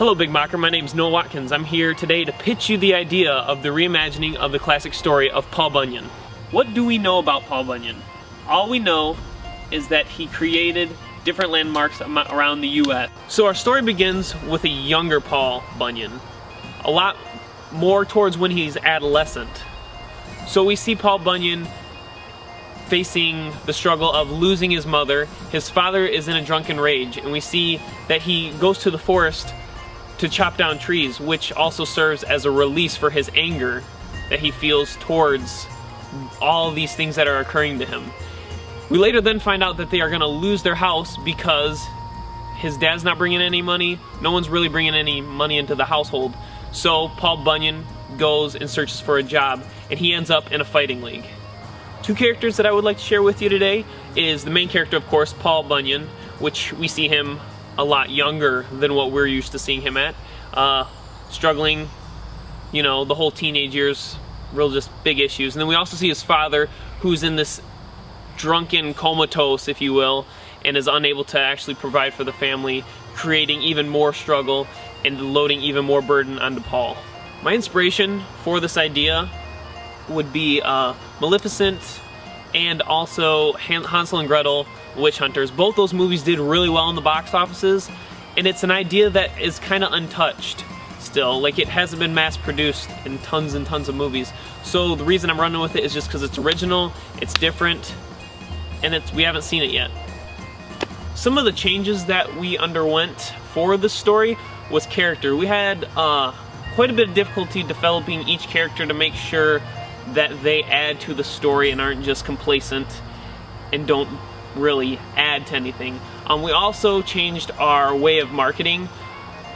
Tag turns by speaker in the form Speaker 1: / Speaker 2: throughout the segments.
Speaker 1: Hello Big Mocker, my name's Watkins. I'm here today to pitch you the idea of the reimagining of the classic story of Paul Bunyan. What do we know about Paul Bunyan? All we know is that he created different landmarks around the US. So our story begins with a younger Paul Bunyan, a lot more towards when he's adolescent. So we see Paul Bunyan facing the struggle of losing his mother. His father is in a drunken rage, and we see that he goes to the forest to chop down trees, which also serves as a release for his anger that he feels towards all these things that are occurring to him. We later then find out that they are going to lose their house because his dad's not bringing any money. No one's really bringing any money into the household. So Paul Bunyan goes and searches for a job, and he ends up in a fighting league. Two characters that I would like to share with you today is the main character, of course, Paul Bunyan, which we see him a lot younger than what we're used to seeing him at. Struggling, you know, the whole teenage years, real just big issues. And then we also see his father, who's in this drunken comatose, if you will, and is unable to actually provide for the family, creating even more struggle and loading even more burden onto Paul. My inspiration for this idea would be Maleficent and also Hansel and Gretel, Witch Hunters. Both those movies did really well in the box offices, and it's an idea that is kind of untouched still. Like, it hasn't been mass produced in tons and tons of movies. So the reason I'm running with it is just because it's original, it's different, and we haven't seen it yet. Some of the changes that we underwent for this story was character. We had quite a bit of difficulty developing each character to make sure that they add to the story and aren't just complacent and don't really add to anything. We also changed our way of marketing,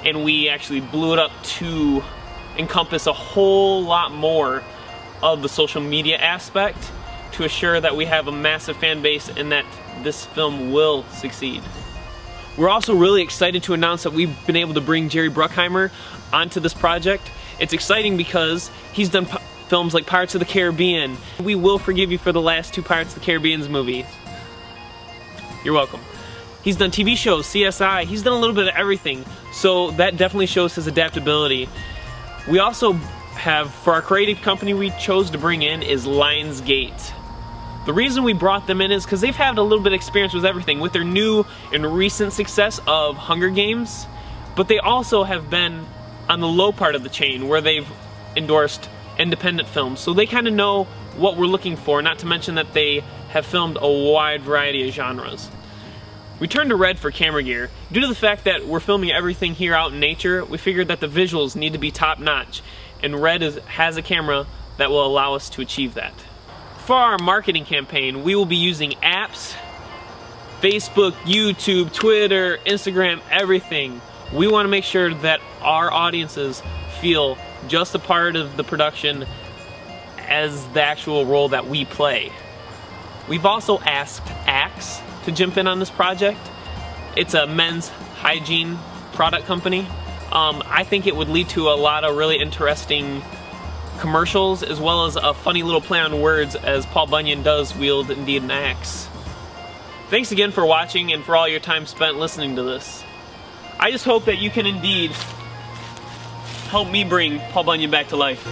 Speaker 1: and we actually blew it up to encompass a whole lot more of the social media aspect to assure that we have a massive fan base and that this film will succeed. We're also really excited to announce that we've been able to bring Jerry Bruckheimer onto this project. It's exciting because he's done films like Pirates of the Caribbean. We will forgive you for the last two Pirates of the Caribbean movies. You're welcome. He's done TV shows, CSI, he's done a little bit of everything, so that definitely shows his adaptability. We also have, for our creative company we chose to bring in is Lionsgate. The reason we brought them in is because they've had a little bit of experience with everything, with their new and recent success of Hunger Games, but they also have been on the low part of the chain where they've endorsed independent films, so they kind of know what we're looking for, not to mention that they have filmed a wide variety of genres. We turned to Red for camera gear. Due to the fact that we're filming everything here out in nature, we figured that the visuals need to be top notch, and Red has a camera that will allow us to achieve that. For our marketing campaign, we will be using apps, Facebook, YouTube, Twitter, Instagram, everything. We want to make sure that our audiences feel just a part of the production as the actual role that we play. We've also asked Axe to jump in on this project. It's a men's hygiene product company. I think it would lead to a lot of really interesting commercials, as well as a funny little play on words, as Paul Bunyan does wield indeed an axe. Thanks again for watching and for all your time spent listening to this. I just hope that you can indeed help me bring Paul Bunyan back to life.